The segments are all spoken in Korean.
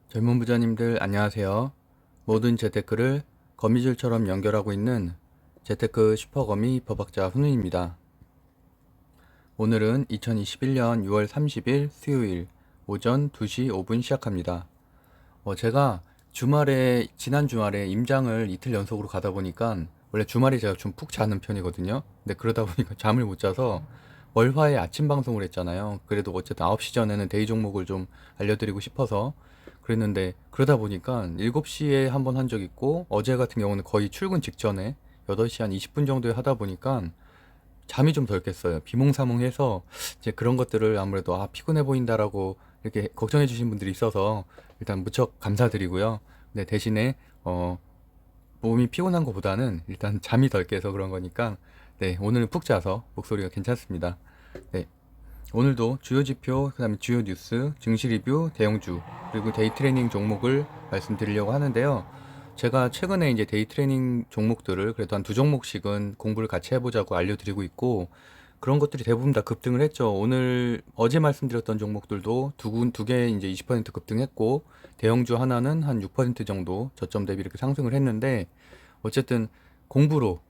젊은 부자님들 안녕하세요. 모든 재테크를 거미줄처럼 연결하고 있는 재테크 슈퍼거미 버박자 훈훈입니다. 오늘은 2021년 6월 30일 수요일 오전 2시 5분 시작합니다. 제가 지난 주말에 임장을 이틀 연속으로 가다 보니까 원래 주말에 제가 좀 푹 자는 편이거든요. 근데 그러다 보니까 잠을 못 자서 월화에 아침 방송을 했잖아요. 그래도 어쨌든 9시 전에는 데이 종목을 좀 알려드리고 싶어서 그랬는데 그러다 보니까 7시에 한번 한 적 있고 어제 같은 경우는 거의 출근 직전에 8시 한 20분 정도에 하다 보니까 잠이 좀 덜 깼어요. 비몽사몽해서 이제 그런 것들을 아무래도 피곤해 보인다라고 이렇게 걱정해 주신 분들이 있어서 일단 무척 감사드리고요. 네, 대신에 몸이 피곤한 것보다는 일단 잠이 덜 깨서 그런 거니까 네, 오늘은 푹 자서 목소리가 괜찮습니다. 네, 오늘도 주요 지표, 그다음에 주요 뉴스, 증시 리뷰, 대형주, 그리고 데이 트레이닝 종목을 말씀드리려고 하는데요. 제가 최근에 이제 데이 트레이닝 종목들을 그래도 한 두 종목씩은 공부를 같이 해보자고 알려드리고 있고, 그런 것들이 대부분 다 급등을 했죠. 어제 말씀드렸던 종목들도 두 개 이제 20% 급등했고, 대형주 하나는 한 6% 정도 저점 대비 이렇게 상승을 했는데, 어쨌든 공부로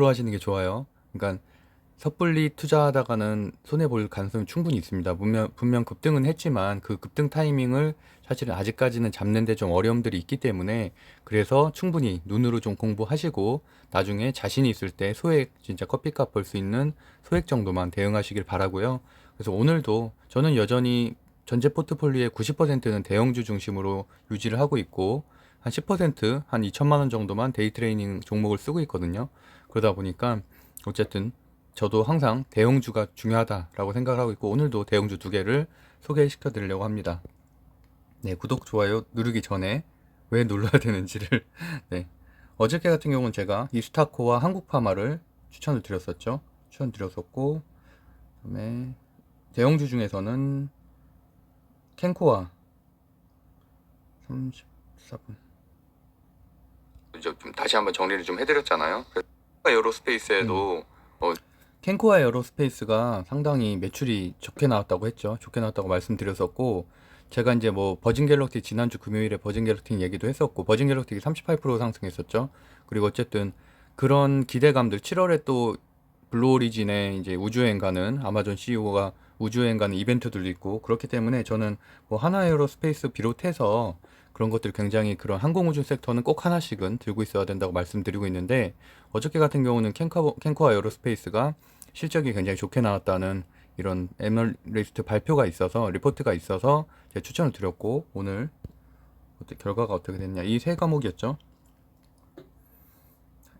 하시는 게 좋아요. 그러니까 섣불리 투자하다가는 손해볼 가능성이 충분히 있습니다. 분명 급등은 했지만 그 급등 타이밍을 사실은 아직까지는 잡는데 좀 어려움들이 있기 때문에 그래서 충분히 눈으로 좀 공부하시고 나중에 자신이 있을 때 소액 진짜 커피값 벌 수 있는 소액 정도만 대응하시길 바라고요. 그래서 오늘도 저는 여전히 전체 포트폴리오의 90%는 대형주 중심으로 유지를 하고 있고 한 10%, 한 2천만 원 정도만 데이 트레이닝 종목을 쓰고 있거든요. 그러다 보니까 어쨌든 저도 항상 대형주가 중요하다라고 생각을 하고 있고 오늘도 대형주 두 개를 소개시켜 드리려고 합니다. 네, 구독, 좋아요 누르기 전에 왜 눌러야 되는지를 네. 어저께 같은 경우는 제가 이스타코와 한국파마를 추천을 드렸었죠. 추천드렸었고 그다음에 대형주 중에서는 캔코아 34분 이제 좀 다시 한번 정리를 좀 해드렸잖아요. 그래서 에어로스페이스에도 캔코아 에어로스페이스가 상당히 매출이 좋게 나왔다고 했죠. 좋게 나왔다고 말씀드렸었고, 제가 이제 뭐 버진 갤럭틱 지난주 금요일에 버진 갤럭틱 얘기도 했었고, 버진 갤럭틱이 38% 상승했었죠. 그리고 어쨌든 그런 기대감들 7월에 또 블루 오리진에 이제 우주여행 가는 아마존 CEO가 우주여행 가는 이벤트들도 있고 그렇기 때문에 저는 뭐 하나 에어로스페이스 비롯해서 그런 것들 굉장히 그런 항공우주 섹터는 꼭 하나씩은 들고 있어야 된다고 말씀드리고 있는데 어저께 같은 경우는 캔코아 에어로스페이스가 실적이 굉장히 좋게 나왔다는 이런 애널리스트 발표가 있어서 리포트가 있어서 제가 추천을 드렸고 오늘 결과가 어떻게 됐냐 이 세 과목이었죠.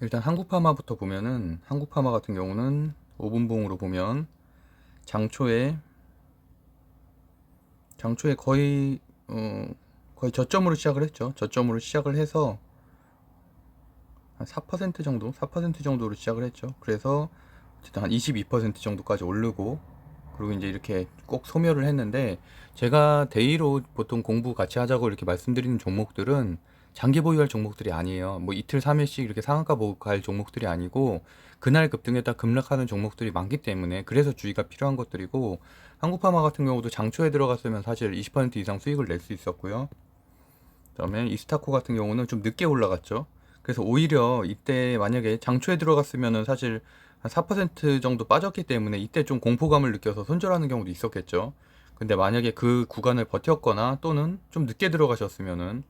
일단 한국파마부터 보면은 한국파마 같은 경우는 5분봉으로 보면 장초에 거의 거의 저점으로 시작을 했죠. 저점으로 시작을 해서 한 4% 정도, 4% 정도로 시작을 했죠. 그래서 어쨌든 한 22% 정도까지 오르고 그리고 이제 이렇게 꼭 소멸을 했는데 제가 데이로 보통 공부 같이 하자고 이렇게 말씀드리는 종목들은 장기 보유할 종목들이 아니에요. 뭐 이틀 3일씩 이렇게 상한가 보고 갈 종목들이 아니고 그날 급등했다 급락하는 종목들이 많기 때문에 그래서 주의가 필요한 것들이고 한국파마 같은 경우도 장초에 들어갔으면 사실 20% 이상 수익을 낼 수 있었고요. 그다음에 이스타코 같은 경우는 좀 늦게 올라갔죠. 그래서 오히려 이때 만약에 장초에 들어갔으면은 사실 한 4% 정도 빠졌기 때문에 이때 좀 공포감을 느껴서 손절하는 경우도 있었겠죠. 근데 만약에 그 구간을 버텼거나 또는 좀 늦게 들어가셨으면은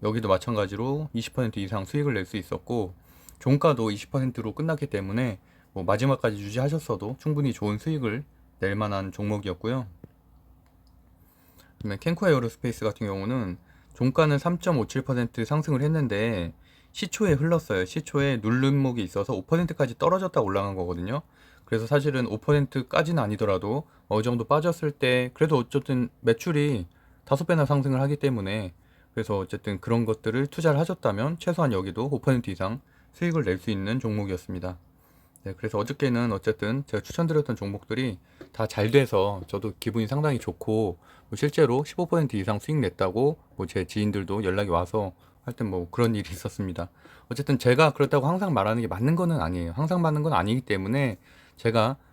여기도 마찬가지로 20% 이상 수익을 낼 수 있었고 종가도 20%로 끝났기 때문에 뭐 마지막까지 유지하셨어도 충분히 좋은 수익을 낼 만한 종목이었고요. 그다음에 캔코 에어로스페이스 같은 경우는 종가는 3.57% 상승을 했는데 시초에 흘렀어요. 시초에 누름목이 있어서 5%까지 떨어졌다 올라간 거거든요. 그래서 사실은 5%까지는 아니더라도 어느 정도 빠졌을 때 그래도 어쨌든 매출이 5배나 상승을 하기 때문에 그래서 어쨌든 그런 것들을 투자를 하셨다면 최소한 여기도 5% 이상 수익을 낼 수 있는 종목이었습니다. 네, 그래서 어저께는 어쨌든 제가 추천드렸던 종목들이 다 잘 돼서 저도 기분이 상당히 좋고 뭐 실제로 15% 이상 수익 냈다고 뭐 제 지인들도 연락이 와서 하여튼 뭐 그런 일이 있었습니다. 어쨌든 제가 그렇다고 항상 말하는 게 맞는 거는 아니에요. 항상 맞는 건 아니기 때문에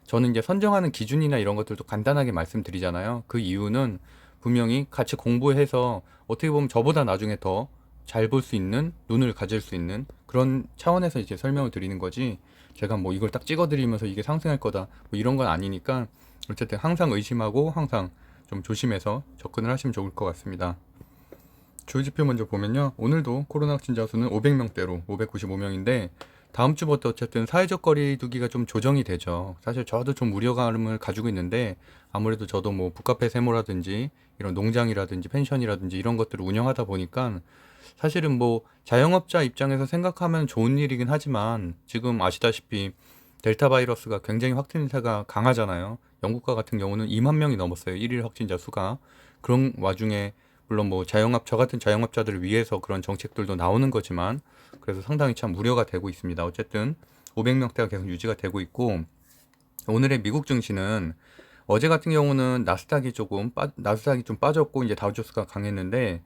저는 이제 선정하는 기준이나 이런 것들도 간단하게 말씀드리잖아요. 그 이유는 분명히 같이 공부해서 어떻게 보면 저보다 나중에 더 잘 볼 수 있는 눈을 가질 수 있는 그런 차원에서 이제 설명을 드리는 거지, 제가 뭐 이걸 딱 찍어드리면서 이게 상승할 거다 뭐 이런 건 아니니까, 어쨌든 항상 의심하고 항상 좀 조심해서 접근을 하시면 좋을 것 같습니다. 주요지표 먼저 보면요, 오늘도 코로나 확진자 수는 500명대로 595명인데 다음 주부터 어쨌든 사회적 거리 두기가 좀 조정이 되죠. 사실 저도 좀 우려감을 가지고 있는데, 아무래도 저도 뭐 북카페 세모라든지 이런 농장이라든지 펜션이라든지 이런 것들을 운영하다 보니까 사실은 뭐 자영업자 입장에서 생각하면 좋은 일이긴 하지만, 지금 아시다시피 델타 바이러스가 굉장히 확진세가 강하잖아요. 영국과 같은 경우는 2만 명이 넘었어요, 1일 확진자 수가. 그런 와중에 물론 뭐 저 같은 자영업자들을 위해서 그런 정책들도 나오는 거지만, 그래서 상당히 참 우려가 되고 있습니다. 어쨌든 500명대가 계속 유지가 되고 있고, 오늘의 미국 증시는 어제 같은 경우는 나스닥이 좀 빠졌고 이제 다우존스가 강했는데,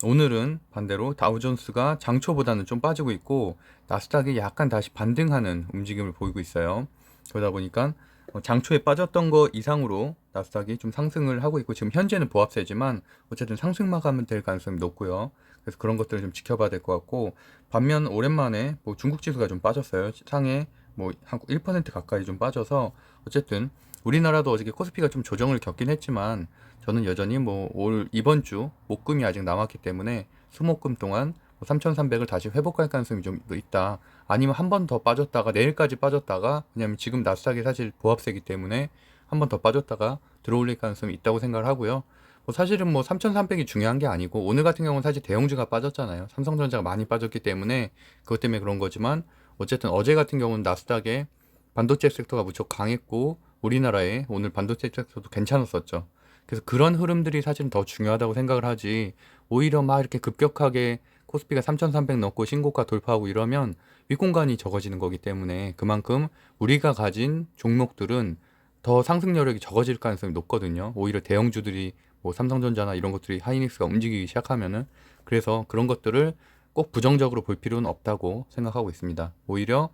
오늘은 반대로 다우존스가 장초보다는 좀 빠지고 있고 나스닥이 약간 다시 반등하는 움직임을 보이고 있어요. 그러다 보니까 장초에 빠졌던 거 이상으로 나스닥이 좀 상승을 하고 있고, 지금 현재는 보합세지만 어쨌든 상승 마감은 될 가능성이 높고요. 그래서 그런 것들을 좀 지켜봐야 될 것 같고, 반면 오랜만에 뭐 중국 지수가 좀 빠졌어요. 상해 뭐 한 1% 가까이 좀 빠져서, 어쨌든 우리나라도 어저께 코스피가 좀 조정을 겪긴 했지만, 저는 여전히 뭐 이번 주 목금이 아직 남았기 때문에 수목금 동안 3,300을 다시 회복할 가능성이 좀 있다. 아니면 한 번 더 빠졌다가 내일까지 빠졌다가, 왜냐면 지금 나스닥이 사실 보합세기 때문에 한 번 더 빠졌다가 들어올릴 가능성이 있다고 생각을 하고요. 뭐 사실은 뭐 3,300이 중요한 게 아니고, 오늘 같은 경우는 사실 대형주가 빠졌잖아요. 삼성전자가 많이 빠졌기 때문에 그것 때문에 그런 거지만, 어쨌든 어제 같은 경우는 나스닥에 반도체 섹터가 무척 강했고 우리나라에 오늘 반도체 섹터도 괜찮았었죠. 그래서 그런 흐름들이 사실은 더 중요하다고 생각을 하지, 오히려 막 이렇게 급격하게 코스피가 3,300 넘고 신고가 돌파하고 이러면 윗공간이 적어지는 거기 때문에, 그만큼 우리가 가진 종목들은 더 상승 여력이 적어질 가능성이 높거든요. 오히려 대형주들이 뭐 삼성전자나 이런 것들이 하이닉스가 움직이기 시작하면은. 그래서 그런 것들을 꼭 부정적으로 볼 필요는 없다고 생각하고 있습니다. 오히려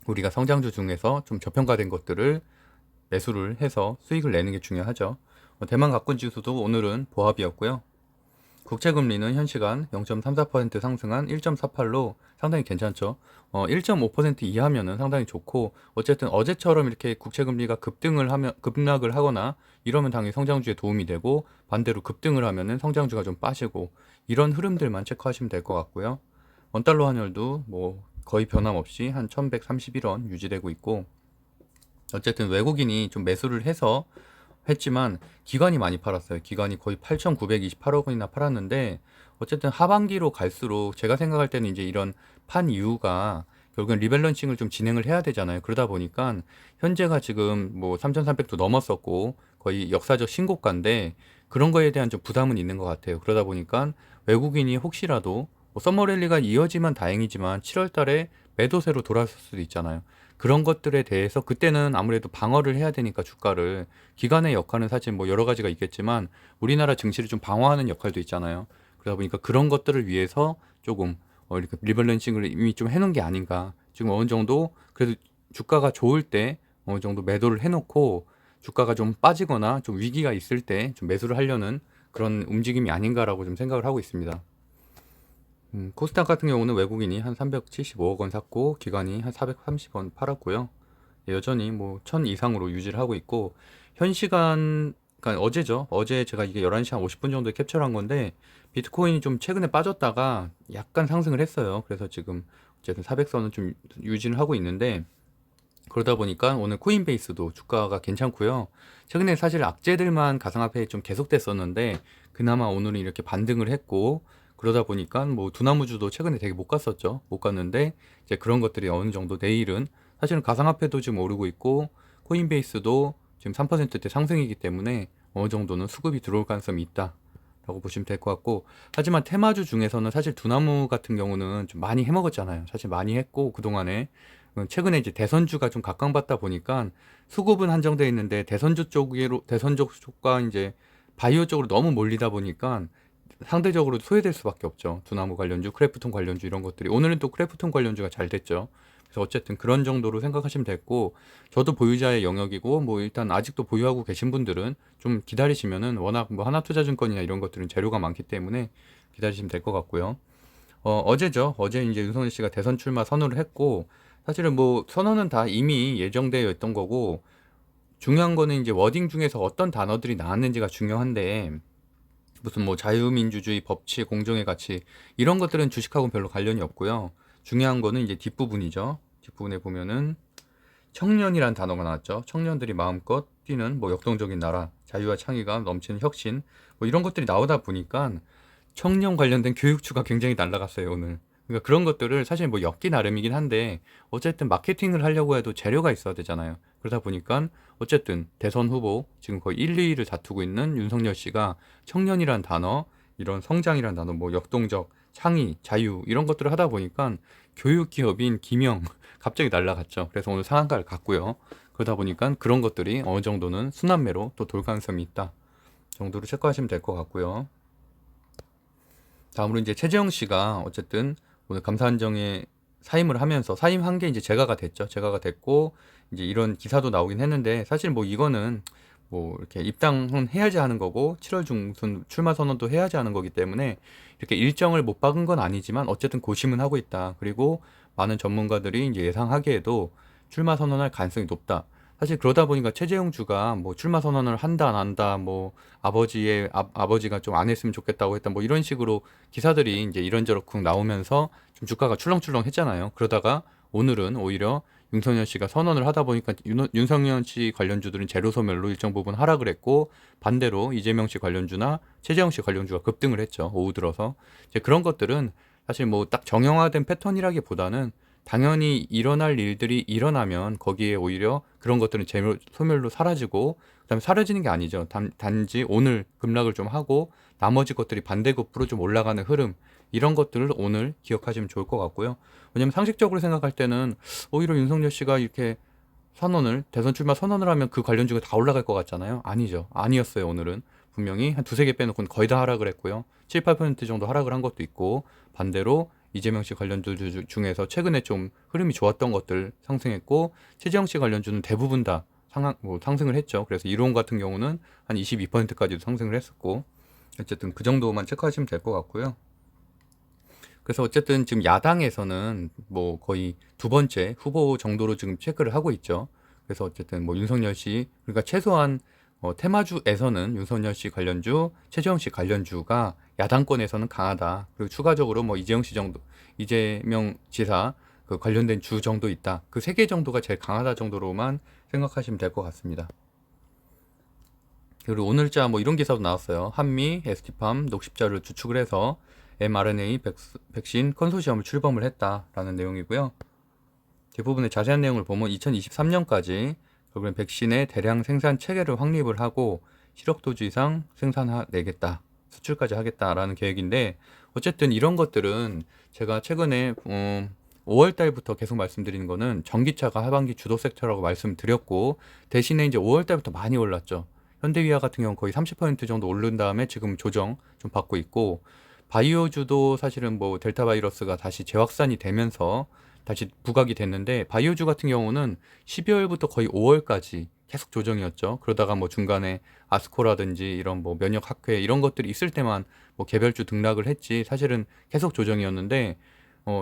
우리가 성장주 중에서 좀 저평가된 것들을 매수를 해서 수익을 내는 게 중요하죠. 대만 가꾼 지수도 오늘은 보합이었고요. 국채금리는 현 시간 0.34% 상승한 1.48로 상당히 괜찮죠. 1.5% 이하면은 상당히 좋고, 어쨌든 어제처럼 이렇게 국채금리가 급락을 하거나 이러면 당연히 성장주에 도움이 되고, 반대로 급등을 하면은 성장주가 좀 빠지고, 이런 흐름들만 체크하시면 될 것 같고요. 원달러 환율도 뭐 거의 변함없이 한 1131원 유지되고 있고, 어쨌든 외국인이 좀 매수를 해서 했지만 기관이 많이 팔았어요. 기관이 거의 8,928억 원이나 팔았는데, 어쨌든 하반기로 갈수록 제가 생각할 때는 이제 이런 판 이유가 결국엔 리밸런싱을 좀 진행을 해야 되잖아요. 그러다 보니까 현재가 지금 뭐 3,300도 넘었었고 거의 역사적 신고가인데, 그런 거에 대한 좀 부담은 있는 것 같아요. 그러다 보니까 외국인이 혹시라도 뭐 서머랠리가 이어지면 다행이지만 7월 달에 매도세로 돌아설 수도 있잖아요. 그런 것들에 대해서 그때는 아무래도 방어를 해야 되니까 주가를, 기관의 역할은 사실 뭐 여러 가지가 있겠지만 우리나라 증시를 좀 방어하는 역할도 있잖아요. 그러다 보니까 그런 것들을 위해서 조금 이렇게 리밸런싱을 이미 좀 해놓은 게 아닌가. 지금 어느 정도 그래도 주가가 좋을 때 어느 정도 매도를 해놓고, 주가가 좀 빠지거나 좀 위기가 있을 때 좀 매수를 하려는 그런 움직임이 아닌가라고 좀 생각을 하고 있습니다. 코스닥 같은 경우는 외국인이 한 375억 원 샀고 기관이 한 430원 팔았고요. 여전히 뭐 1000 이상으로 유지를 하고 있고, 현 시간, 그러니까 어제죠. 어제 제가 이게 11시 한 50분 정도에 캡처를 한 건데, 비트코인이 좀 최근에 빠졌다가 약간 상승을 했어요. 그래서 지금 어쨌든 400선은 좀 유지를 하고 있는데, 그러다 보니까 오늘 코인베이스도 주가가 괜찮고요. 최근에 사실 악재들만 가상화폐에 좀 계속됐었는데, 그나마 오늘은 이렇게 반등을 했고, 그러다 보니까 뭐 두나무주도 최근에 되게 못 갔었죠. 못 갔는데 이제 그런 것들이 어느 정도 내일은, 사실은 가상화폐도 지금 오르고 있고 코인베이스도 지금 3%대 상승이기 때문에 어느 정도는 수급이 들어올 가능성이 있다 라고 보시면 될 것 같고, 하지만 테마주 중에서는 사실 두나무 같은 경우는 좀 많이 해먹었잖아요. 사실 많이 했고, 그동안에 최근에 이제 대선주가 좀 각광받다 보니까 수급은 한정되어 있는데 대선주 쪽과 이제 바이오 쪽으로 너무 몰리다 보니까 상대적으로 소외될 수밖에 없죠. 두나무 관련주, 크래프톤 관련주 이런 것들이. 오늘은 또 크래프톤 관련주가 잘 됐죠. 그래서 어쨌든 그런 정도로 생각하시면 됐고, 저도 보유자의 영역이고, 뭐 일단 아직도 보유하고 계신 분들은 좀 기다리시면은, 워낙 뭐 하나투자증권이나 이런 것들은 재료가 많기 때문에 기다리시면 될 것 같고요. 어제죠. 어제 이제 윤석열 씨가 대선 출마 선언을 했고, 사실은 뭐 선언은 다 이미 예정되어 있던 거고, 중요한 거는 이제 워딩 중에서 어떤 단어들이 나왔는지가 중요한데, 무슨 뭐 자유민주주의, 법치, 공정의 가치 이런 것들은 주식하고는 별로 관련이 없고요. 중요한 거는 이제 뒷부분이죠. 뒷부분에 보면은 청년이란 단어가 나왔죠. 청년들이 마음껏 뛰는 뭐 역동적인 나라, 자유와 창의가 넘치는 혁신, 뭐 이런 것들이 나오다 보니까 청년 관련된 교육주가 굉장히 날라갔어요, 오늘. 그러니까 그런 것들을 사실 뭐 엮기 나름이긴 한데, 어쨌든 마케팅을 하려고 해도 재료가 있어야 되잖아요. 그러다 보니까 어쨌든 대선 후보 지금 거의 1, 2위를 다투고 있는 윤석열 씨가 청년이란 단어, 이런 성장이란 단어, 뭐 역동적, 창의, 자유 이런 것들을 하다 보니까 교육 기업인 김영 갑자기 날라갔죠. 그래서 오늘 상한가를 갔고요. 그러다 보니까 그런 것들이 어느 정도는 순환매로 또 돌 가능성이 있다 정도로 체크하시면 될 것 같고요. 다음으로 이제 최재형 씨가 어쨌든 오늘 감사한정에 사임을 하면서 사임한 게 이제 제가가 됐죠. 제가가 됐고 이제 이런 기사도 나오긴 했는데, 사실 뭐 이거는 뭐 이렇게 입당은 해야지 하는 거고 7월 중순 출마 선언도 해야지 하는 거기 때문에 이렇게 일정을 못 박은 건 아니지만 어쨌든 고심은 하고 있다. 그리고 많은 전문가들이 이제 예상하기에도 출마 선언할 가능성이 높다. 사실 그러다 보니까 최재형 주가 뭐 출마 선언을 한다 안 한다, 뭐 아버지가 좀 안 했으면 좋겠다고 했다, 뭐 이런 식으로 기사들이 이제 이런저런 나오면서 좀 주가가 출렁출렁 했잖아요. 그러다가 오늘은 오히려 윤석열 씨가 선언을 하다 보니까 윤석열 씨 관련주들은 재료 소멸로 일정 부분 하락을 했고, 반대로 이재명 씨 관련주나 최재형 씨 관련주가 급등을 했죠. 오후 들어서. 이제 그런 것들은 사실 뭐 딱 정형화된 패턴이라기보다는 당연히 일어날 일들이 일어나면 거기에 오히려 그런 것들은 재료 소멸로 사라지고, 그다음에 사라지는 게 아니죠. 단지 오늘 급락을 좀 하고 나머지 것들이 반대급부로 좀 올라가는 흐름, 이런 것들을 오늘 기억하시면 좋을 것 같고요. 왜냐면 상식적으로 생각할 때는 오히려 윤석열 씨가 이렇게 대선 출마 선언을 하면 그 관련주가 다 올라갈 것 같잖아요. 아니죠. 아니었어요. 오늘은 분명히 한 두세 개 빼놓고는 거의 다 하락을 했고요. 7, 8% 정도 하락을 한 것도 있고, 반대로 이재명 씨 관련주 중에서 최근에 좀 흐름이 좋았던 것들 상승했고, 최재형 씨 관련주는 대부분 다 상승을 했죠. 그래서 이론 같은 경우는 한 22%까지도 상승을 했었고, 어쨌든 그 정도만 체크하시면 될 것 같고요. 그래서 어쨌든 지금 야당에서는 뭐 거의 두 번째 후보 정도로 지금 체크를 하고 있죠. 그래서 어쨌든 뭐 윤석열 씨, 그러니까 최소한 테마주에서는 윤석열 씨 관련주, 최재형 씨 관련주가 야당권에서는 강하다. 그리고 추가적으로 뭐 이재명 지사 그 관련된 주 정도 있다. 그 세 개 정도가 제일 강하다 정도로만 생각하시면 될 것 같습니다. 그리고 오늘자 뭐 이런 기사도 나왔어요. 한미 ST팜 녹십자를 주축을 해서 mRNA 백신 컨소시엄을 출범을 했다라는 내용이고요. 대부분의 자세한 내용을 보면 2023년까지 결국엔 백신의 대량 생산 체계를 확립을 하고 7억 도주 이상 생산해내겠다, 수출까지 하겠다라는 계획인데, 어쨌든 이런 것들은 제가 최근에 5월 달부터 계속 말씀드리는 거는 전기차가 하반기 주도 섹터라고 말씀드렸고, 대신에 이제 5월 달부터 많이 올랐죠. 현대위아 같은 경우 거의 30% 정도 오른 다음에 지금 조정 좀 받고 있고, 바이오주도 사실은 뭐 델타 바이러스가 다시 재확산이 되면서 다시 부각이 됐는데, 바이오주 같은 경우는 12월부터 거의 5월까지 계속 조정이었죠. 그러다가 뭐 중간에 아스코라든지 이런 뭐 면역 학회 이런 것들이 있을 때만 뭐 개별주 등락을 했지, 사실은 계속 조정이었는데,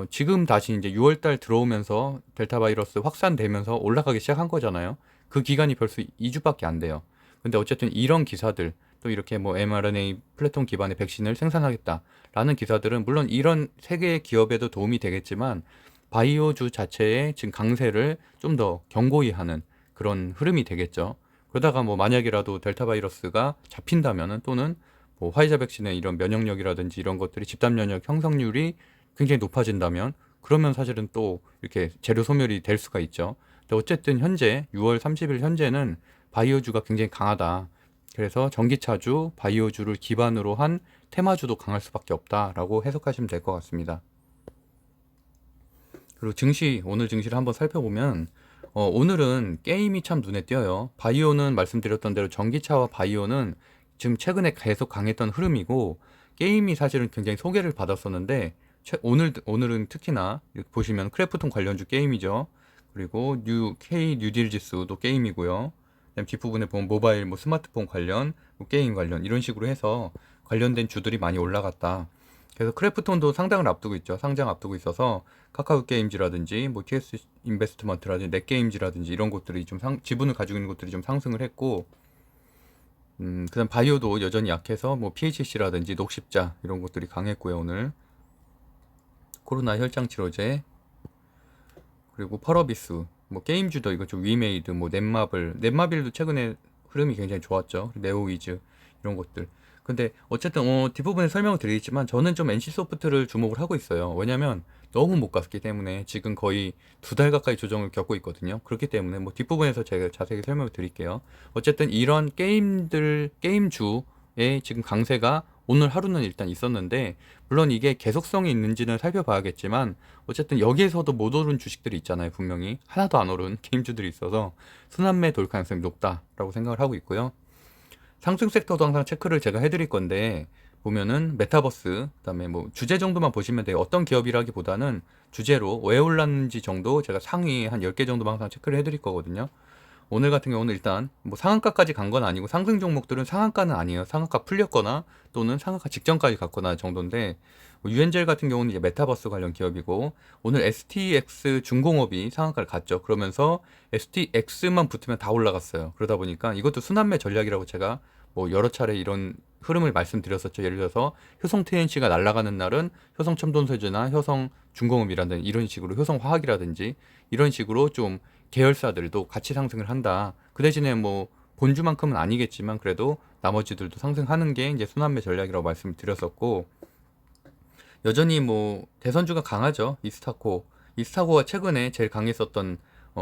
지금 다시 이제 6월 달 들어오면서 델타 바이러스 확산되면서 올라가기 시작한 거잖아요. 그 기간이 벌써 2주밖에 안 돼요. 근데 어쨌든 이런 기사들, 또 이렇게 뭐 mRNA 플랫폼 기반의 백신을 생산하겠다라는 기사들은 물론 이런 세 개의 기업에도 도움이 되겠지만, 바이오주 자체의 지금 강세를 좀 더 견고히 하는 그런 흐름이 되겠죠. 그러다가 뭐 만약이라도 델타 바이러스가 잡힌다면은, 또는 뭐 화이자 백신의 이런 면역력이라든지 이런 것들이 집단 면역 형성률이 굉장히 높아진다면, 그러면 사실은 또 이렇게 재료 소멸이 될 수가 있죠. 근데 어쨌든 현재 6월 30일 현재는 바이오주가 굉장히 강하다. 그래서 전기차주, 바이오주를 기반으로 한 테마주도 강할 수밖에 없다라고 해석하시면 될 것 같습니다. 그리고 오늘 증시를 한번 살펴보면, 오늘은 게임이 참 눈에 띄어요. 바이오는 말씀드렸던 대로 전기차와 바이오는 지금 최근에 계속 강했던 흐름이고, 게임이 사실은 굉장히 소개를 받았었는데 오늘은 특히나 이렇게 보시면 크래프톤 관련주 게임이죠. 그리고 뉴딜지수도 게임이고요. 그다음 뒷부분에 보면 모바일, 뭐 스마트폰 관련, 뭐 게임 관련 이런 식으로 해서 관련된 주들이 많이 올라갔다. 그래서 크래프톤도 상장을 앞두고 있죠. 상장 앞두고 있어서 카카오 게임즈라든지 뭐 TS 인베스트먼트라든지 넷게임즈라든지 이런 곳들이 좀 지분을 가지고 있는 곳들이 좀 상승을 했고, 그다음 바이오도 여전히 약해서 뭐 PHC라든지 녹십자 이런 곳들이 강했고요. 오늘 코로나 혈장 치료제, 그리고 펄어비스, 뭐 게임주도 이거 좀 위메이드, 뭐 넷마블도 최근에 흐름이 굉장히 좋았죠. 네오위즈 이런 것들. 근데 어쨌든 뒷부분에 설명을 드리겠지만 저는 좀 NC소프트를 주목을 하고 있어요. 왜냐면 너무 못 갔기 때문에 지금 거의 2달 가까이 조정을 겪고 있거든요. 그렇기 때문에 뭐 뒷부분에서 제가 자세히 설명을 드릴게요. 어쨌든 이런 게임주의 지금 강세가 오늘 하루는 일단 있었는데, 물론 이게 계속성이 있는지는 살펴봐야겠지만 어쨌든 여기에서도 못 오른 주식들이 있잖아요. 분명히 하나도 안 오른 게임주들이 있어서 순환매 돌 가능성이 높다라고 생각을 하고 있고요. 상승 섹터도 항상 체크를 제가 해드릴 건데, 보면은 메타버스, 그다음에 뭐 주제 정도만 보시면 돼요. 어떤 기업이라기보다는 주제로 왜 올랐는지 정도 제가 상위 한 10개 정도만 항상 체크를 해드릴 거거든요. 오늘 같은 경우는 일단 뭐 상한가까지 간 건 아니고, 상승 종목들은 상한가는 아니에요. 상한가 풀렸거나 또는 상한가 직전까지 갔거나 정도인데, 뭐 유엔젤 같은 경우는 이제 메타버스 관련 기업이고, 오늘 STX 중공업이 상한가를 갔죠. 그러면서 STX만 붙으면 다 올라갔어요. 그러다 보니까 이것도 순환매 전략이라고 제가 뭐 여러 차례 이런 흐름을 말씀드렸었죠. 예를 들어서 효성 TNC가 날아가는 날은 효성 첨단소재나 효성 중공업이라든지 이런 식으로 효성 화학이라든지 이런 식으로 좀 계열사들도 같이 상승을 한다. 그 대신에 뭐 본주만큼은 아니겠지만 그래도 나머지들도 상승하는 게 이제 순환매 전략이라고 말씀을 드렸었고, 여전히 뭐 대선주가 강하죠. 이스타코가 최근에 제일 강했었던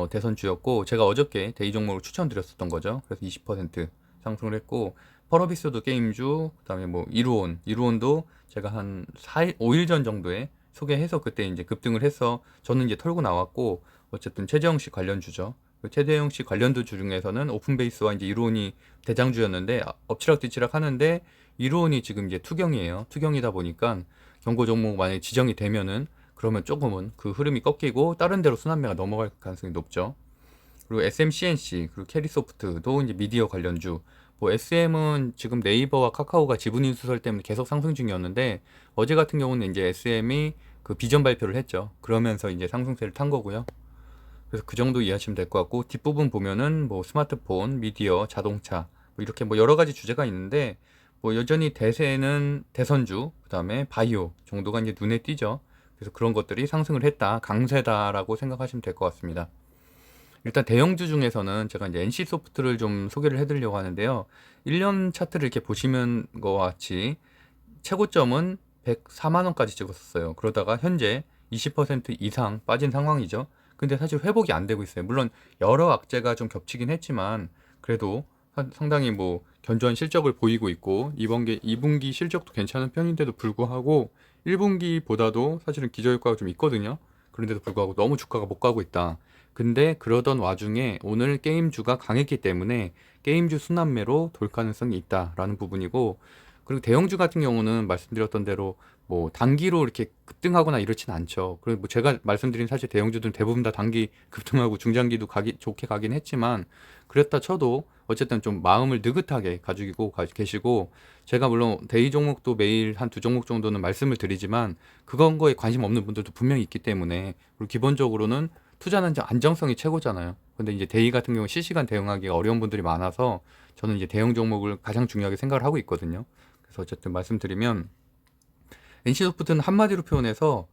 대선주였고, 제가 어저께 데이 종목을 추천드렸었던 거죠. 그래서 20% 상승을 했고, 펄어비스도 게임주, 그다음에 뭐 이루온도 제가 한 4일, 5일 전 정도에 소개해서 그때 이제 급등을 해서 저는 이제 털고 나왔고, 어쨌든 최재형 씨 관련주죠. 그 최재형 씨 관련주 중에서는 오픈베이스와 이제 이루온이 대장주였는데 엎치락뒤치락 하는데, 이루온이 지금 이제 투경이다 보니까 경고 종목 만약에 지정이 되면은 그러면 조금은 그 흐름이 꺾이고 다른 데로 순환매가 넘어갈 가능성이 높죠. 그리고 SMCNC, 그리고 캐리소프트도 이제 미디어 관련주. 뭐 SM은 지금 네이버와 카카오가 지분 인수설 때문에 계속 상승 중이었는데, 어제 같은 경우는 이제 SM이 그 비전 발표를 했죠. 그러면서 이제 상승세를 탄 거고요. 그래서 그 정도 이해하시면 될 것 같고, 뒷부분 보면은 뭐 스마트폰, 미디어, 자동차 뭐 이렇게 뭐 여러 가지 주제가 있는데, 뭐 여전히 대세는 대선주, 그다음에 바이오 정도가 이제 눈에 띄죠. 그래서 그런 것들이 상승을 했다, 강세다라고 생각하시면 될 것 같습니다. 일단 대형주 중에서는 제가 이제 NC소프트를 좀 소개를 해드리려고 하는데요. 1년 차트를 이렇게 보시면 것과 같이 최고점은 104만 원까지 찍었었어요. 그러다가 현재 20% 이상 빠진 상황이죠. 근데 사실 회복이 안 되고 있어요. 물론 여러 악재가 좀 겹치긴 했지만 그래도 상당히 뭐 견조한 실적을 보이고 있고, 2분기 실적도 괜찮은 편인데도 불구하고 1분기보다도 사실은 기저효과가 좀 있거든요. 그런데도 불구하고 너무 주가가 못 가고 있다. 근데 그러던 와중에 오늘 게임주가 강했기 때문에 게임주 순환매로 돌 가능성이 있다라는 부분이고, 그리고 대형주 같은 경우는 말씀드렸던 대로 뭐 단기로 이렇게 급등하거나 이렇진 않죠. 그리고 뭐 제가 말씀드린 사실 대형주들은 대부분 다 단기 급등하고 중장기도 좋게 가긴 했지만, 그랬다 쳐도 어쨌든 좀 마음을 느긋하게 가지고 계시고, 제가 물론 데이 종목도 매일 한 2종목 정도는 말씀을 드리지만 그건 거에 관심 없는 분들도 분명히 있기 때문에, 그리고 기본적으로는 투자는 안정성이 최고잖아요. 근데 이제 데이 같은 경우 실시간 대응하기가 어려운 분들이 많아서 저는 이제 대형 종목을 가장 중요하게 생각을 하고 있거든요. 그래서 어쨌든 말씀드리면 NC소프트는 한마디로 표현해서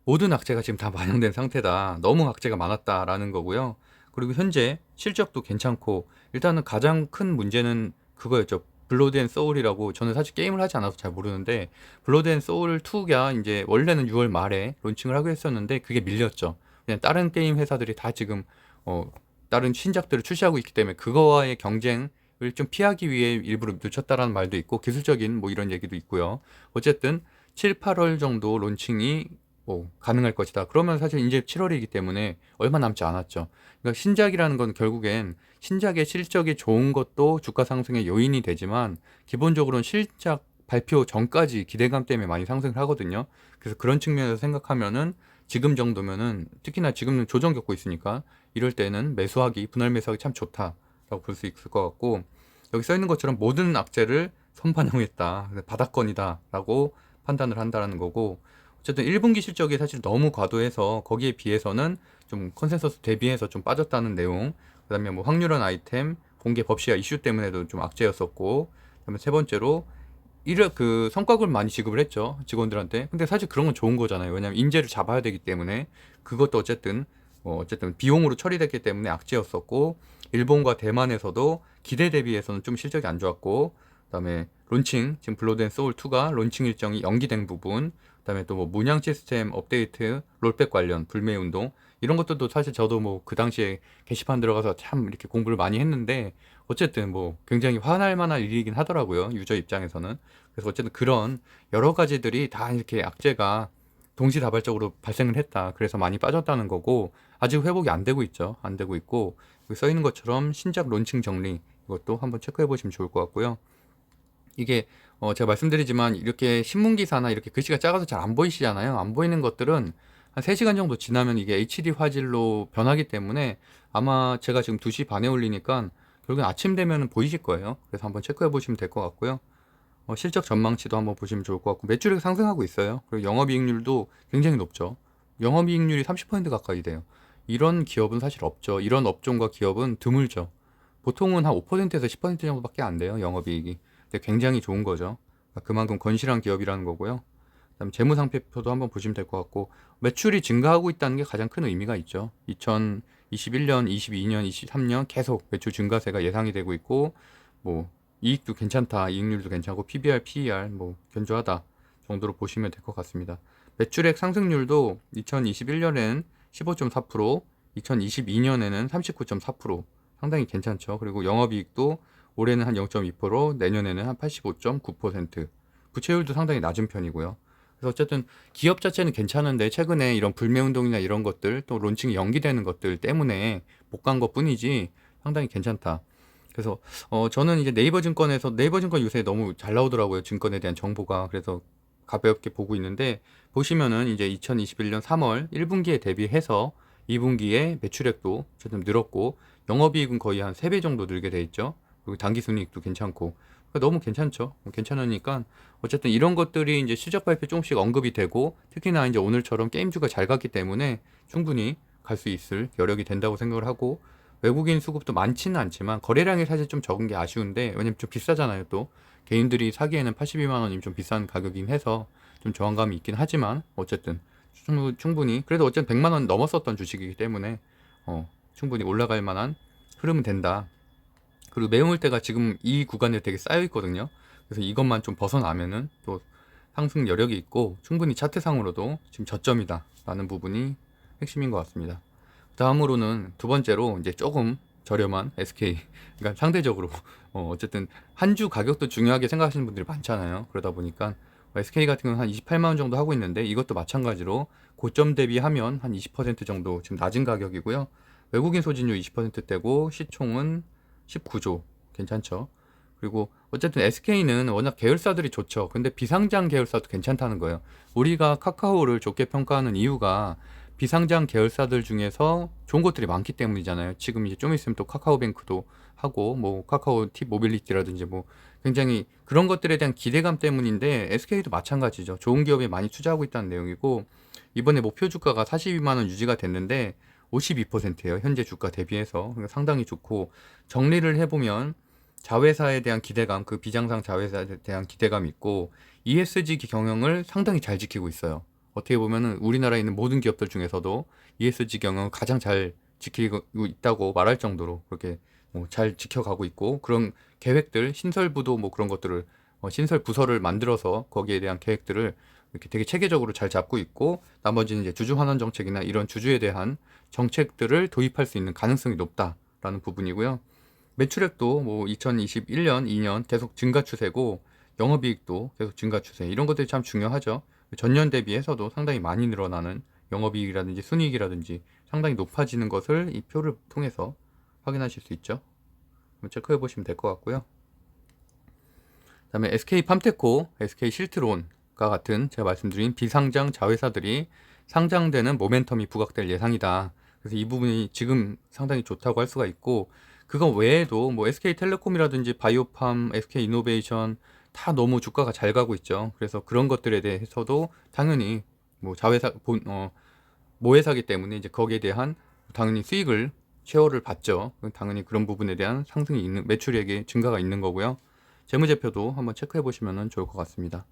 모든 악재가 지금 다 반영된 상태다. 너무 악재가 많았다라는 거고요. 그리고 현재 실적도 괜찮고, 일단은 가장 큰 문제는 그거였죠. 블러드 앤 소울이라고, 저는 사실 게임을 하지 않아서 잘 모르는데 블러드 앤 소울 2가 이제 원래는 6월 말에 론칭을 하기로 했었는데 그게 밀렸죠. 그냥 다른 게임 회사들이 다 지금 다른 신작들을 출시하고 있기 때문에 그거와의 경쟁을 좀 피하기 위해 일부러 늦췄다라는 말도 있고, 기술적인 뭐 이런 얘기도 있고요. 어쨌든 7, 8월 정도 론칭이 가능할 것이다. 그러면 사실 이제 7월이기 때문에 얼마 남지 않았죠. 그러니까 신작이라는 건 결국엔 신작의 실적이 좋은 것도 주가 상승의 요인이 되지만, 기본적으로는 발표 전까지 기대감 때문에 많이 상승을 하거든요. 그래서 그런 측면에서 생각하면은 지금 정도면은, 특히나 지금은 조정 겪고 있으니까 이럴 때는 분할 매수하기 참 좋다라고 볼 수 있을 것 같고, 여기 써 있는 것처럼 모든 악재를 선반영했다, 바닥권이다 라고 판단을 한다라는 거고, 어쨌든 1분기 실적이 사실 너무 과도해서 거기에 비해서는 좀 컨센서스 대비해서 좀 빠졌다는 내용, 그 다음에 뭐 확률원 아이템 공개 법시화 이슈 때문에도 좀 악재였었고, 그 다음에 세 번째로 그 성과급을 많이 지급을 했죠, 직원들한테. 근데 사실 그런 건 좋은 거잖아요. 왜냐면 인재를 잡아야 되기 때문에. 그것도 어쨌든 비용으로 처리됐기 때문에 악재였었고, 일본과 대만에서도 기대 대비해서는 좀 실적이 안 좋았고, 그다음에 론칭, 지금 블러드 앤 소울 2가 론칭 일정이 연기된 부분, 그다음에 또 뭐 문양 시스템 업데이트, 롤백 관련 불매 운동, 이런 것들도 사실 저도 뭐 그 당시에 게시판 들어가서 참 이렇게 공부를 많이 했는데, 어쨌든 뭐 굉장히 화날 만한 일이긴 하더라고요, 유저 입장에서는. 그래서 어쨌든 그런 여러 가지들이 다 이렇게 악재가 동시다발적으로 발생을 했다, 그래서 많이 빠졌다는 거고, 아직 회복이 안 되고 있죠. 안 되고 있고, 여기 써 있는 것처럼 신작 론칭 정리, 이것도 한번 체크해 보시면 좋을 것 같고요. 이게 제가 말씀드리지만 이렇게 신문 기사나 이렇게 글씨가 작아서 잘 안 보이시잖아요. 안 보이는 것들은 한 3시간 정도 지나면 이게 HD 화질로 변하기 때문에, 아마 제가 지금 2시 반에 올리니까 결국엔 아침 되면 보이실 거예요. 그래서 한번 체크해 보시면 될 것 같고요. 실적 전망치도 한번 보시면 좋을 것 같고, 매출액 상승하고 있어요. 그리고 영업이익률도 굉장히 높죠. 영업이익률이 30% 가까이 돼요. 이런 기업은 사실 없죠. 이런 업종과 기업은 드물죠. 보통은 한 5%에서 10% 정도밖에 안 돼요, 영업이익이. 근데 굉장히 좋은 거죠. 그만큼 건실한 기업이라는 거고요. 그다음 재무상태표도 한번 보시면 될 것 같고, 매출이 증가하고 있다는 게 가장 큰 의미가 있죠. 2021년, 22년, 23년 계속 매출 증가세가 예상이 되고 있고, 뭐 이익도 괜찮다, 이익률도 괜찮고, PBR, PER 뭐 견조하다 정도로 보시면 될 것 같습니다. 매출액 상승률도 2021년엔 15.4%, 2022년에는 39.4%, 상당히 괜찮죠. 그리고 영업이익도 올해는 한 0.2%, 내년에는 한 85.9%, 부채율도 상당히 낮은 편이고요. 그래서 어쨌든 기업 자체는 괜찮은데, 최근에 이런 불매운동이나 이런 것들, 또 론칭이 연기되는 것들 때문에 못 간 것 뿐이지 상당히 괜찮다. 그래서 저는 이제 네이버 증권 요새 너무 잘 나오더라고요, 증권에 대한 정보가. 그래서 가볍게 보고 있는데, 보시면은 이제 2021년 3월 1분기에 대비해서 2분기에 매출액도 좀 늘었고, 영업이익은 거의 한 3배 정도 늘게 돼 있죠. 그리고 당기순이익도 괜찮고, 그러니까 너무 괜찮죠. 괜찮으니까 어쨌든 이런 것들이 이제 실적 발표 조금씩 언급이 되고, 특히나 이제 오늘처럼 게임주가 잘 갔기 때문에 충분히 갈 수 있을 여력이 된다고 생각을 하고, 외국인 수급도 많지는 않지만 거래량이 사실 좀 적은 게 아쉬운데, 왜냐면 좀 비싸잖아요. 또 개인들이 사기에는 82만 원이면 좀 비싼 가격이긴 해서 좀 저항감이 있긴 하지만, 어쨌든 충분히 그래도 어쨌든 100만 원 넘었었던 주식이기 때문에 충분히 올라갈 만한 흐름은 된다. 그리고 매물대가 지금 이 구간에 되게 쌓여 있거든요. 그래서 이것만 좀 벗어나면은 또 상승 여력이 있고, 충분히 차트상으로도 지금 저점이다 라는 부분이 핵심인 것 같습니다. 다음으로는 두 번째로 이제 조금 저렴한 SK. 그러니까 상대적으로 어쨌든 한 주 가격도 중요하게 생각하시는 분들이 많잖아요. 그러다 보니까 SK 같은 경우는 한 28만 원 정도 하고 있는데, 이것도 마찬가지로 고점 대비하면 한 20% 정도 지금 낮은 가격이고요. 외국인 소진율 20%대고 시총은 19조. 괜찮죠. 그리고 어쨌든 SK는 워낙 계열사들이 좋죠. 근데 비상장 계열사도 괜찮다는 거예요. 우리가 카카오를 좋게 평가하는 이유가 비상장 계열사들 중에서 좋은 것들이 많기 때문이잖아요. 지금 이제 좀 있으면 또 카카오뱅크도 하고, 뭐 카카오 티 모빌리티라든지 뭐 굉장히 그런 것들에 대한 기대감 때문인데, SK도 마찬가지죠. 좋은 기업에 많이 투자하고 있다는 내용이고, 이번에 목표 주가가 42만 원 유지가 됐는데 52%예요. 현재 주가 대비해서. 그러니까 상당히 좋고, 정리를 해보면 자회사에 대한 기대감, 그 비장상 자회사에 대한 기대감이 있고, ESG 경영을 상당히 잘 지키고 있어요. 어떻게 보면은 우리나라에 있는 모든 기업들 중에서도 ESG 경영을 가장 잘 지키고 있다고 말할 정도로 그렇게 잘 지켜가고 있고, 그런 계획들, 신설부도 뭐 그런 것들을 신설 부서를 만들어서 거기에 대한 계획들을 이렇게 되게 체계적으로 잘 잡고 있고, 나머지는 이제 주주 환원 정책이나 이런 주주에 대한 정책들을 도입할 수 있는 가능성이 높다라는 부분이고요. 매출액도 뭐 2021년, 2년 계속 증가 추세고, 영업이익도 계속 증가 추세. 이런 것들이 참 중요하죠. 전년 대비해서도 상당히 많이 늘어나는 영업이익이라든지 순이익이라든지 상당히 높아지는 것을 이 표를 통해서 확인하실 수 있죠. 한번 체크해 보시면 될 것 같고요. 그다음에 SK팜테코, SK실트론과 같은 제가 말씀드린 비상장 자회사들이 상장되는 모멘텀이 부각될 예상이다. 그래서 이 부분이 지금 상당히 좋다고 할 수가 있고, 그거 외에도 뭐 SK텔레콤이라든지 바이오팜, SK이노베이션 다 너무 주가가 잘 가고 있죠. 그래서 그런 것들에 대해서도 당연히 뭐 모회사기 때문에 이제 거기에 대한 당연히 수익을 쉐어를 받죠. 당연히 그런 부분에 대한 상승이 있는, 매출액의 증가가 있는 거고요. 재무제표도 한번 체크해 보시면 좋을 것 같습니다.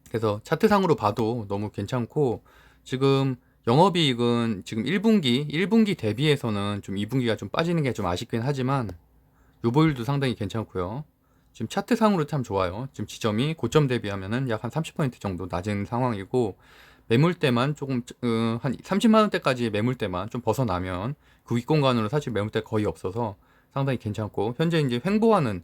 그래서 차트상으로 봐도 너무 괜찮고, 지금 영업이익은 지금 1분기 대비해서는 좀 2분기가 좀 빠지는 게 좀 아쉽긴 하지만 요보율도 상당히 괜찮고요. 지금 차트상으로 참 좋아요. 지금 지점이 고점 대비하면은 약 한 30% 정도 낮은 상황이고, 매물대만 조금 한 30만 원대까지 매물대만 좀 벗어나면 그 윗공간으로 사실 매물대 거의 없어서 상당히 괜찮고, 현재 이제 횡보하는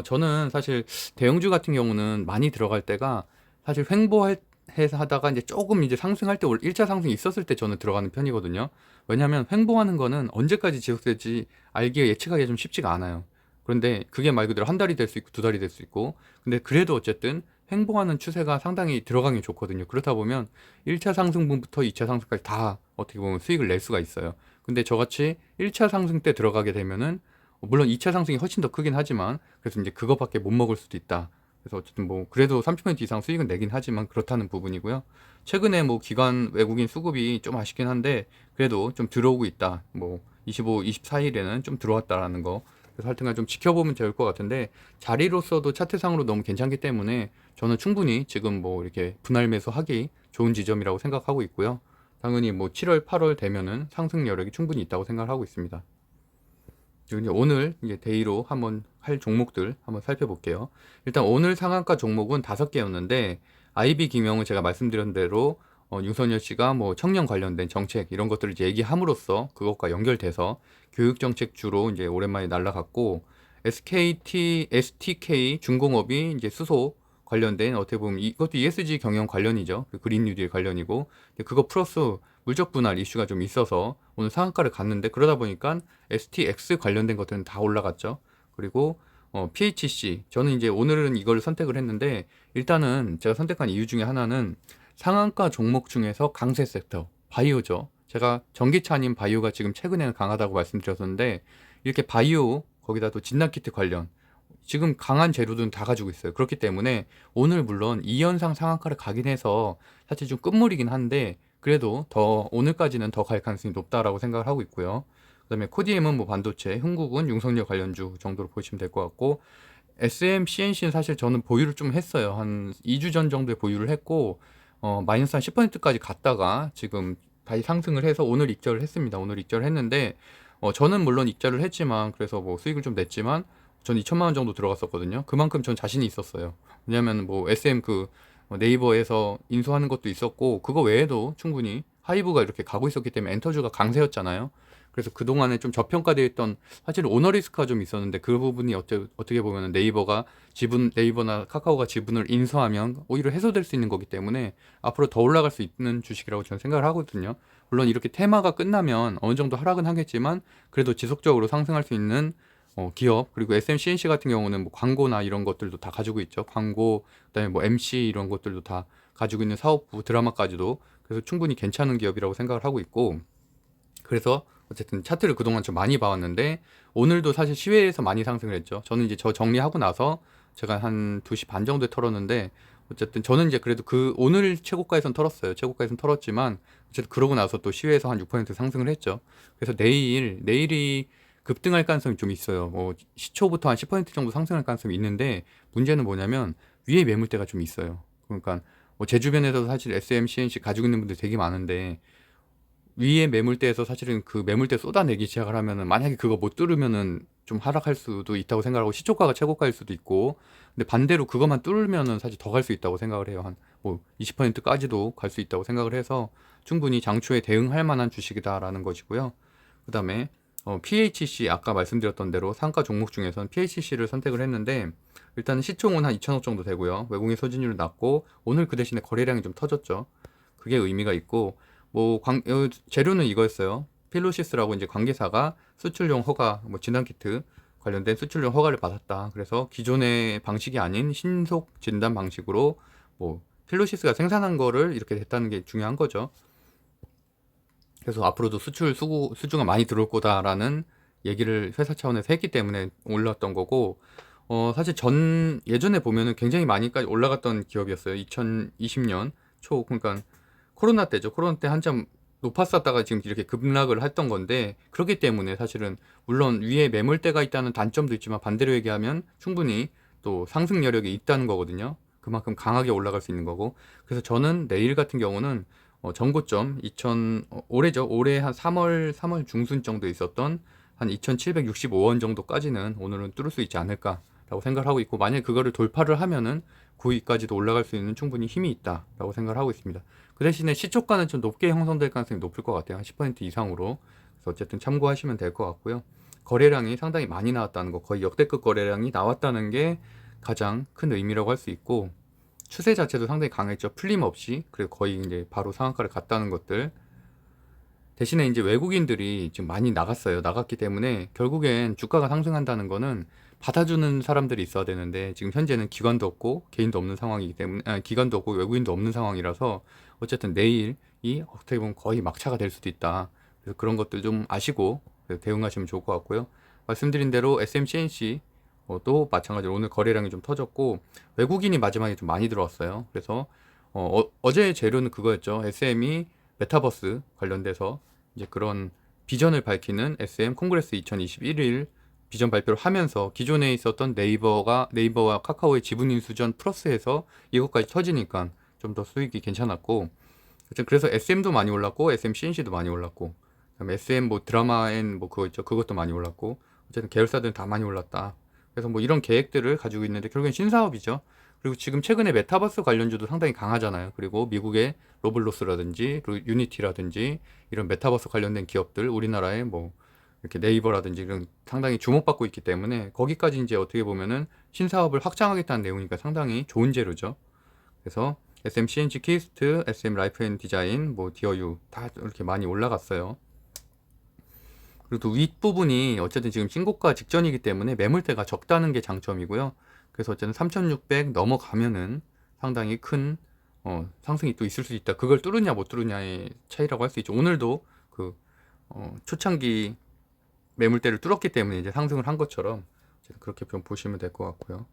저는 사실 대형주 같은 경우는 많이 들어갈 때가 사실 횡보해서 하다가 이제 조금 이제 상승할 때 1차 상승이 있었을 때 저는 들어가는 편이거든요. 왜냐하면 횡보하는 거는 언제까지 지속될지 알기가 예측하기가 좀 쉽지가 않아요. 그런데 그게 말 그대로 한 달이 될 수 있고 두 달이 될 수 있고, 근데 그래도 어쨌든 횡보하는 추세가 상당히 들어가기 좋거든요. 그렇다 보면 1차 상승분부터 2차 상승까지 다 어떻게 보면 수익을 낼 수가 있어요. 근데 저같이 1차 상승 때 들어가게 되면은 물론 2차 상승이 훨씬 더 크긴 하지만, 그래서 이제 그거밖에 못 먹을 수도 있다. 그래서 어쨌든 뭐 그래도 30% 이상 수익은 내긴 하지만 그렇다는 부분이고요. 최근에 뭐 기관 외국인 수급이 좀 아쉽긴 한데 그래도 좀 들어오고 있다. 뭐 25, 24일에는 좀 들어왔다라는 거. 그래서 하여튼간 좀 지켜보면 좋을 것 같은데, 자리로서도 차트상으로 너무 괜찮기 때문에 저는 충분히 지금 뭐 이렇게 분할 매수하기 좋은 지점이라고 생각하고 있고요. 당연히 뭐 7월, 8월 되면은 상승 여력이 충분히 있다고 생각하고 있습니다. 이제 오늘 이제 데이로 한번 할 종목들 한번 살펴볼게요. 일단 오늘 상한가 종목은 5개였는데, IB 김영은 제가 말씀드린 대로 윤석열 씨가 뭐 청년 관련된 정책 이런 것들을 이제 얘기함으로써 그것과 연결돼서 교육 정책 주로 이제 오랜만에 날라갔고, STK 중공업이 이제 수소 관련된, 어떻게 보면 이것도 ESG 경영 관련이죠. 그 그린 뉴딜 관련이고, 그거 플러스 물적 분할 이슈가 좀 있어서 오늘 상한가를 갔는데, 그러다 보니까 STX 관련된 것들은 다 올라갔죠. 그리고 PHC, 저는 이제 오늘은 이걸 선택을 했는데, 일단은 제가 선택한 이유 중에 하나는 상한가 종목 중에서 강세 섹터 바이오죠. 제가 전기차 아닌 바이오가 지금 최근에는 강하다고 말씀드렸었는데, 이렇게 바이오 거기다 또 진단키트 관련 지금 강한 재료들은 다 가지고 있어요. 그렇기 때문에 오늘 물론 이 현상 상한가를 가긴 해서 사실 좀 끝물이긴 한데, 그래도 더 오늘까지는 더 갈 가능성이 높다라고 생각을 하고 있고요. 그다음에 코디엠은 뭐 반도체, 흥국은 윤석열 관련주 정도로 보시면 될 것 같고, SMCNC는 사실 저는 보유를 좀 했어요. 한 2주 전 정도에 보유를 했고, 마이너스 한 10%까지 갔다가 지금 다시 상승을 해서 오늘 익절을 했습니다. 오늘 익절을 했는데, 저는 물론 익절을 했지만, 그래서 뭐 수익을 좀 냈지만, 전 2천만 원 정도 들어갔었거든요. 그만큼 전 자신이 있었어요. 왜냐면 뭐 SM 네이버에서 인수하는 것도 있었고, 그거 외에도 충분히 하이브가 이렇게 가고 있었기 때문에 엔터주가 강세였잖아요. 그래서 그동안에 좀 저평가되어 있던, 사실 오너 리스크가 좀 있었는데 그 부분이 어떻게 보면 네이버나 카카오가 지분을 인수하면 오히려 해소될 수 있는 거기 때문에 앞으로 더 올라갈 수 있는 주식이라고 저는 생각을 하거든요. 물론 이렇게 테마가 끝나면 어느 정도 하락은 하겠지만 그래도 지속적으로 상승할 수 있는 기업, 그리고 SMCNC 같은 경우는 뭐 광고나 이런 것들도 다 가지고 있죠. 광고, 그다음에 뭐 MC 이런 것들도 다 가지고 있는 사업부, 드라마까지도. 그래서 충분히 괜찮은 기업이라고 생각을 하고 있고, 그래서 어쨌든 차트를 그동안 좀 많이 봐왔는데 오늘도 사실 시외에서 많이 상승을 했죠. 저는 이제 저 정리하고 나서 제가 한 2시 반 정도에 털었는데, 어쨌든 저는 이제 그래도 그 오늘 최고가에선 털었어요. 최고가에선 털었지만 어쨌든 그러고 나서 또 시외에서 한 6% 상승을 했죠. 그래서 내일이 급등할 가능성이 좀 있어요. 뭐 시초부터 한 10% 정도 상승할 가능성이 있는데, 문제는 뭐냐면 위에 매물대가 좀 있어요. 그러니까 뭐 제 주변에서도 사실 SMCNC 가지고 있는 분들 되게 많은데, 위에 매물대에서 사실은 그 매물대 쏟아내기 시작을 하면은 만약에 그거 못 뚫으면은 좀 하락할 수도 있다고 생각하고, 시초가가 최고가일 수도 있고, 근데 반대로 그것만 뚫으면은 사실 더 갈 수 있다고 생각을 해요. 한 뭐 20%까지도 갈 수 있다고 생각을 해서 충분히 장초에 대응할 만한 주식이다라는 것이고요. 그다음에 PHC, 아까 말씀드렸던 대로 상가 종목 중에서는 PHC를 선택을 했는데, 일단은 시총은 한 2천억 정도 되고요. 외국인 소진율은 낮고 오늘 그 대신에 거래량이 좀 터졌죠. 그게 의미가 있고, 뭐 재료는 이거였어요. 필로시스라고 이제 관계사가 수출용 허가 뭐 진단키트 관련된 수출용 허가를 받았다. 그래서 기존의 방식이 아닌 신속 진단 방식으로 뭐 힐로시스가 생산한 거를 이렇게 됐다는 게 중요한 거죠. 그래서 앞으로도 수주가 많이 들어올 거다라는 얘기를 회사 차원에서 했기 때문에 올랐던 거고, 사실 예전에 보면은 굉장히 많이까지 올라갔던 기업이었어요. 2020년 초, 그러니까 코로나 때죠. 코로나 때 한참 높았었다가 지금 이렇게 급락을 했던 건데, 그렇기 때문에 사실은 물론 위에 매물대가 있다는 단점도 있지만 반대로 얘기하면 충분히 또 상승 여력이 있다는 거거든요. 그만큼 강하게 올라갈 수 있는 거고. 그래서 저는 내일 같은 경우는 전고점 올해죠. 올해 한 3월 중순 정도 있었던 한 2,765원 정도까지는 오늘은 뚫을 수 있지 않을까라고 생각을 하고 있고, 만약에 그거를 돌파를 하면은 9위까지도 올라갈 수 있는 충분히 힘이 있다라고 생각을 하고 있습니다. 그 대신에 시초가는 좀 높게 형성될 가능성이 높을 것 같아요. 한 10% 이상으로. 그래서 어쨌든 참고하시면 될 것 같고요. 거래량이 상당히 많이 나왔다는 거, 거의 역대급 거래량이 나왔다는 게 가장 큰 의미라고 할 수 있고, 추세 자체도 상당히 강했죠. 풀림 없이. 그리고 거의 이제 바로 상한가를 갔다는 것들. 대신에 이제 외국인들이 지금 많이 나갔기 때문에 결국엔 주가가 상승한다는 거는 받아주는 사람들이 있어야 되는데, 지금 현재는 기관도 없고 개인도 없는 상황이기 때문에, 기관도 없고 외국인도 없는 상황이라서 어쨌든 내일이 어떻게 보면 거의 막차가 될 수도 있다. 그래서 그런 것들 좀 아시고 대응하시면 좋을 것 같고요. 말씀드린 대로 SMCNC 또 마찬가지로 오늘 거래량이 좀 터졌고, 외국인이 마지막에 좀 많이 들어왔어요. 그래서 어제 재료는 그거였죠. SM이 메타버스 관련돼서 이제 그런 비전을 밝히는 SM 콩그레스 2021일 비전 발표를 하면서 기존에 있었던 네이버와 카카오의 지분 인수전 플러스해서 이것까지 터지니까 좀 더 수익이 괜찮았고, 그래서 SM도 많이 올랐고 SMCNC도 많이 올랐고, 그다음에 SM 뭐 드라마엔 뭐 그거 있죠. 그것도 많이 올랐고, 어쨌든 계열사들은 다 많이 올랐다. 그래서 뭐 이런 계획들을 가지고 있는데 결국엔 신사업이죠. 그리고 지금 최근에 메타버스 관련주도 상당히 강하잖아요. 그리고 미국의 로블록스라든지 유니티라든지 이런 메타버스 관련된 기업들, 우리나라의 뭐 이렇게 네이버라든지 이런 상당히 주목받고 있기 때문에 거기까지 이제 어떻게 보면은 신사업을 확장하겠다는 내용이니까 상당히 좋은 재료죠. 그래서 SM CNC 키스트, SM 라이프 앤 디자인, 뭐 디어유 다 이렇게 많이 올라갔어요. 그리고 또 윗부분이 어쨌든 지금 신고가 직전이기 때문에 매물대가 적다는 게 장점이고요. 그래서 어쨌든 3,600 넘어가면은 상당히 큰 상승이 또 있을 수 있다. 그걸 뚫느냐 못 뚫느냐의 차이라고 할 수 있죠. 오늘도 그 초창기 매물대를 뚫었기 때문에 이제 상승을 한 것처럼 그렇게 좀 보시면 될 것 같고요.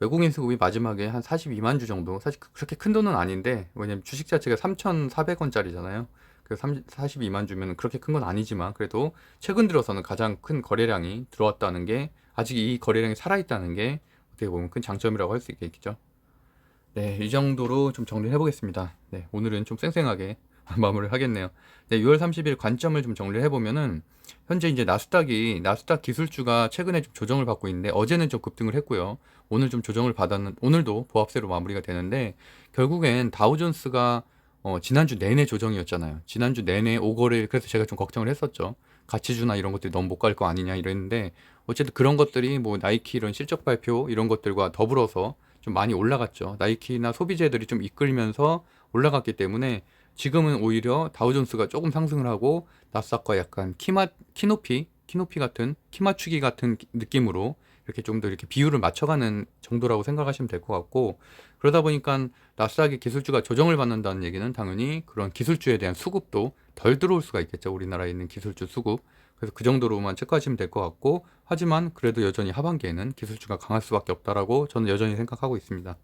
외국인 수급이 마지막에 한 42만 주 정도, 사실 그렇게 큰 돈은 아닌데, 왜냐면 주식 자체가 3,400원짜리잖아요. 그래서 42만 주면 그렇게 큰 건 아니지만, 그래도 최근 들어서는 가장 큰 거래량이 들어왔다는 게, 아직 이 거래량이 살아있다는 게 어떻게 보면 큰 장점이라고 할 수 있겠죠. 네, 이 정도로 좀 정리를 해보겠습니다. 네, 오늘은 좀 쌩쌩하게 마무리를 하겠네요. 네, 6월 30일 관점을 좀 정리를 해보면은, 현재 이제 나스닥 기술주가 최근에 좀 조정을 받고 있는데, 어제는 좀 급등을 했고요. 오늘 좀 조정을 오늘도 보합세로 마무리가 되는데, 결국엔 다우존스가 지난주 내내 조정이었잖아요. 지난주 내내 오거를, 그래서 제가 좀 걱정을 했었죠. 가치주나 이런 것들이 너무 못 갈 거 아니냐 이랬는데, 어쨌든 그런 것들이 뭐 나이키 이런 실적 발표 이런 것들과 더불어서 좀 많이 올라갔죠. 나이키나 소비재들이 좀 이끌면서 올라갔기 때문에 지금은 오히려 다우존스가 조금 상승을 하고 나스닥과 약간 키높이 같은 키 맞추기 같은 느낌으로 이렇게 좀 더 이렇게 비율을 맞춰가는 정도라고 생각하시면 될 것 같고, 그러다 보니까 나스닥의 기술주가 조정을 받는다는 얘기는 당연히 그런 기술주에 대한 수급도 덜 들어올 수가 있겠죠. 우리나라에 있는 기술주 수급. 그래서 그 정도로만 체크하시면 될 것 같고, 하지만 그래도 여전히 하반기에는 기술주가 강할 수밖에 없다라고 저는 여전히 생각하고 있습니다.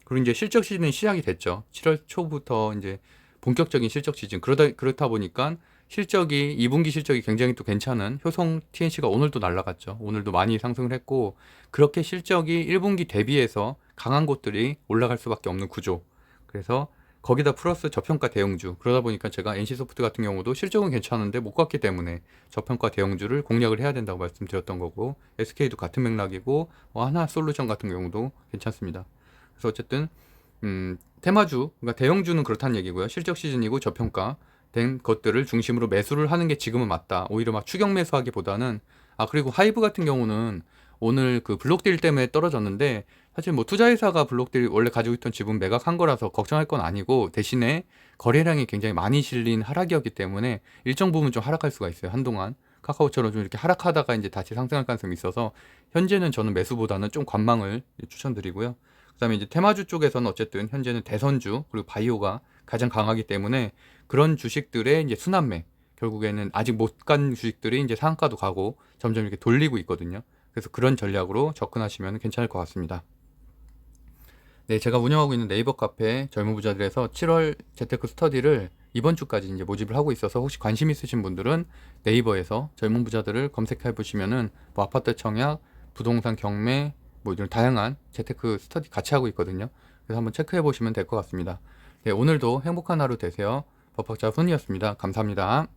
그리고 이제 실적 시즌이 시작이 됐죠. 7월 초부터 이제 본격적인 실적 시즌. 그렇다 보니까 2분기 실적이 굉장히 또 괜찮은 효성 TNC가 오늘도 날라갔죠. 오늘도 많이 상승을 했고, 그렇게 실적이 1분기 대비해서 강한 곳들이 올라갈 수밖에 없는 구조. 그래서 거기다 플러스 저평가 대형주. 그러다 보니까 제가 NC소프트 같은 경우도 실적은 괜찮은데 못 갔기 때문에 저평가 대형주를 공략을 해야 된다고 말씀드렸던 거고, SK도 같은 맥락이고, 하나솔루션 같은 경우도 괜찮습니다. 그래서 어쨌든 테마주, 그러니까 대형주는 그렇다는 얘기고요. 실적 시즌이고 저평가 된 것들을 중심으로 매수를 하는 게 지금은 맞다. 오히려 막 추격 매수하기보다는, 그리고 하이브 같은 경우는 오늘 그 블록딜 때문에 떨어졌는데, 사실 뭐 투자회사가 블록딜 원래 가지고 있던 지분 매각한 거라서 걱정할 건 아니고, 대신에 거래량이 굉장히 많이 실린 하락이었기 때문에 일정 부분 좀 하락할 수가 있어요, 한동안. 카카오처럼 좀 이렇게 하락하다가 이제 다시 상승할 가능성이 있어서 현재는 저는 매수보다는 좀 관망을 추천드리고요. 그다음에 이제 테마주 쪽에서는 어쨌든 현재는 대선주 그리고 바이오가 가장 강하기 때문에 그런 주식들의 이제 순환매, 결국에는 아직 못 간 주식들이 이제 상한가도 가고 점점 이렇게 돌리고 있거든요. 그래서 그런 전략으로 접근하시면 괜찮을 것 같습니다. 네, 제가 운영하고 있는 네이버 카페 젊은 부자들에서 7월 재테크 스터디를 이번 주까지 이제 모집을 하고 있어서 혹시 관심 있으신 분들은 네이버에서 젊은 부자들을 검색해 보시면은 뭐 아파트 청약, 부동산 경매, 뭐 이런 다양한 재테크 스터디 같이 하고 있거든요. 그래서 한번 체크해 보시면 될 것 같습니다. 네, 오늘도 행복한 하루 되세요. 법학자 훈이었습니다. 감사합니다.